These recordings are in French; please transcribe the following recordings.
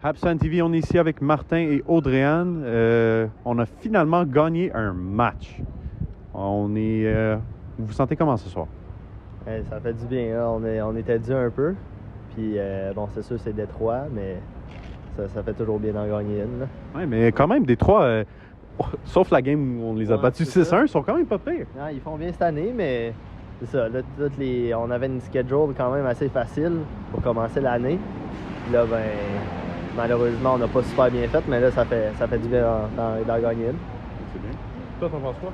Habs TV, on est ici avec Martin et Audrey-Anne. On a finalement gagné un match. Vous vous sentez comment ce soir? Ça fait du bien. Hein? On était dû un peu. Puis, bon, c'est sûr, c'est Détroit, mais ça fait toujours bien d'en gagner une. Oui, mais quand même, Détroit, sauf la game où on les a battus 6-1, ils sont quand même pas pires. Non, ils font bien cette année, mais c'est ça. Là, on avait une schedule quand même assez facile pour commencer l'année. Là, ben, malheureusement, on n'a pas super bien fait, mais là, ça fait du bien d'en gagner une. C'est bien. Toi, t'en penses quoi?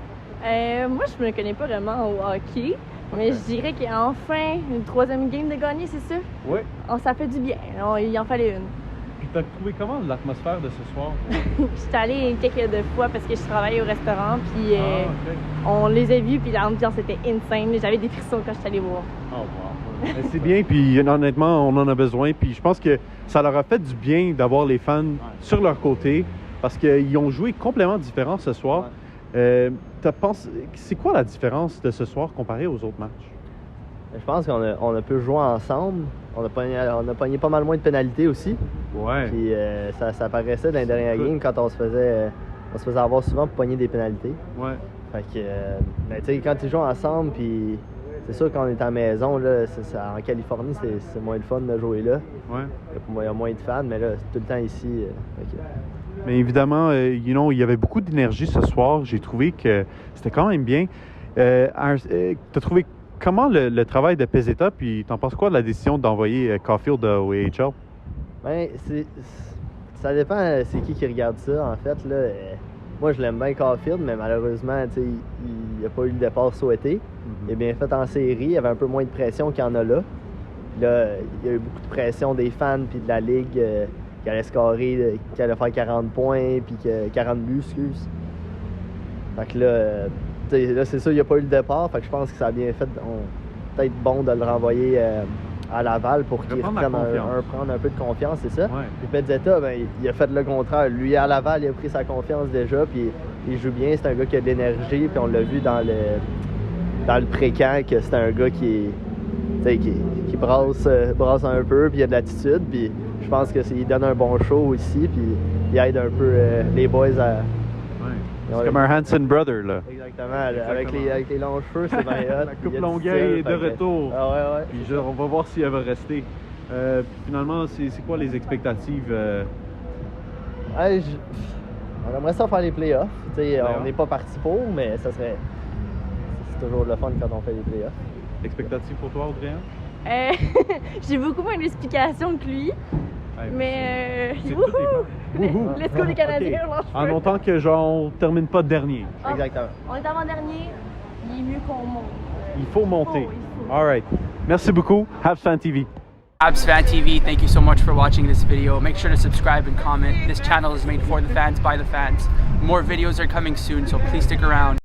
Moi, je me connais pas vraiment au hockey, mais je dirais qu'enfin, une troisième game de gagner, c'est ça? Oui. Ça fait du bien. Il en fallait une. Puis t'as trouvé comment l'atmosphère de ce soir? Je suis allée quelques fois parce que je travaillais au restaurant, puis OK. on les a vus, puis l'ambiance était insane. J'avais des frissons quand je suis allée voir. Oh, wow. C'est bien, puis honnêtement, on en a besoin. Puis je pense que ça leur a fait du bien d'avoir les fans sur leur côté parce qu'ils ont joué complètement différent ce soir. C'est quoi la différence de ce soir comparé aux autres matchs? Je pense qu'on a pu jouer ensemble. On a pogné pas mal moins de pénalités aussi. Ouais. Puis ça paraissait dans les dernières games quand on se faisait avoir souvent pour pogner des pénalités. Ouais. Fait que, ben, tu sais, quand ils jouent ensemble, puis c'est sûr qu'on est à la maison, là, en Californie, c'est moins le fun de jouer là. Ouais. Il y a moins de fans, mais là, c'est tout le temps ici. Mais évidemment, il y avait beaucoup d'énergie ce soir. J'ai trouvé que c'était quand même bien. T'as trouvé comment le travail de Pezzetta, puis t'en penses quoi de la décision d'envoyer Caulfield au AHL? Ben, ça dépend c'est qui regarde ça, en fait. Là. Moi, je l'aime bien Caulfield, mais malheureusement, il n'a pas eu le départ souhaité. Il a bien fait en série, il y avait un peu moins de pression qu'il y en a là. Là, il y a eu beaucoup de pression des fans puis de la Ligue qui allait scorer, qui allait faire 40 points, puis 40 buts, excuse. Fait que là, c'est sûr, il n'y a pas eu le départ, fait que je pense que ça a bien fait, peut-être bon de le renvoyer à Laval pour qu'il reprenne prendre un peu de confiance, c'est ça. Ouais. Puis Pezzetta, ben, il a fait le contraire. Lui, à Laval, il a pris sa confiance déjà, puis il joue bien. C'est un gars qui a de l'énergie, puis on l'a vu dans le pré-camp que c'est un gars qui brasse un peu, puis il a de l'attitude, puis je pense qu'il donne un bon show aussi, puis il aide un peu les boys à... Ouais. C'est comme un Hanson brother, là. Exactement. Avec les longs cheveux, c'est bien hot. La coupe Longueuil est de retour. Ah ouais. Puis on va voir si elle va rester. Finalement, c'est quoi les expectatives? On aimerait ça faire les playoffs. On n'est pas parti pour, mais ça serait... C'est toujours le fun quand on fait les playoffs. Expectative pour toi, Audrey-Anne? J'ai beaucoup moins d'explications que lui. Mais wouhou! Let's go les Canadiens, okay. En autant que genre on termine pas dernier. Exactement. On est avant-dernier, il est mieux qu'on monte. Il faut monter. All right. Merci beaucoup. Habs Fan TV. Habs Fan TV, thank you so much for watching this video. Make sure to subscribe and comment. This channel is made for the fans, by the fans. More videos are coming soon, so please stick around.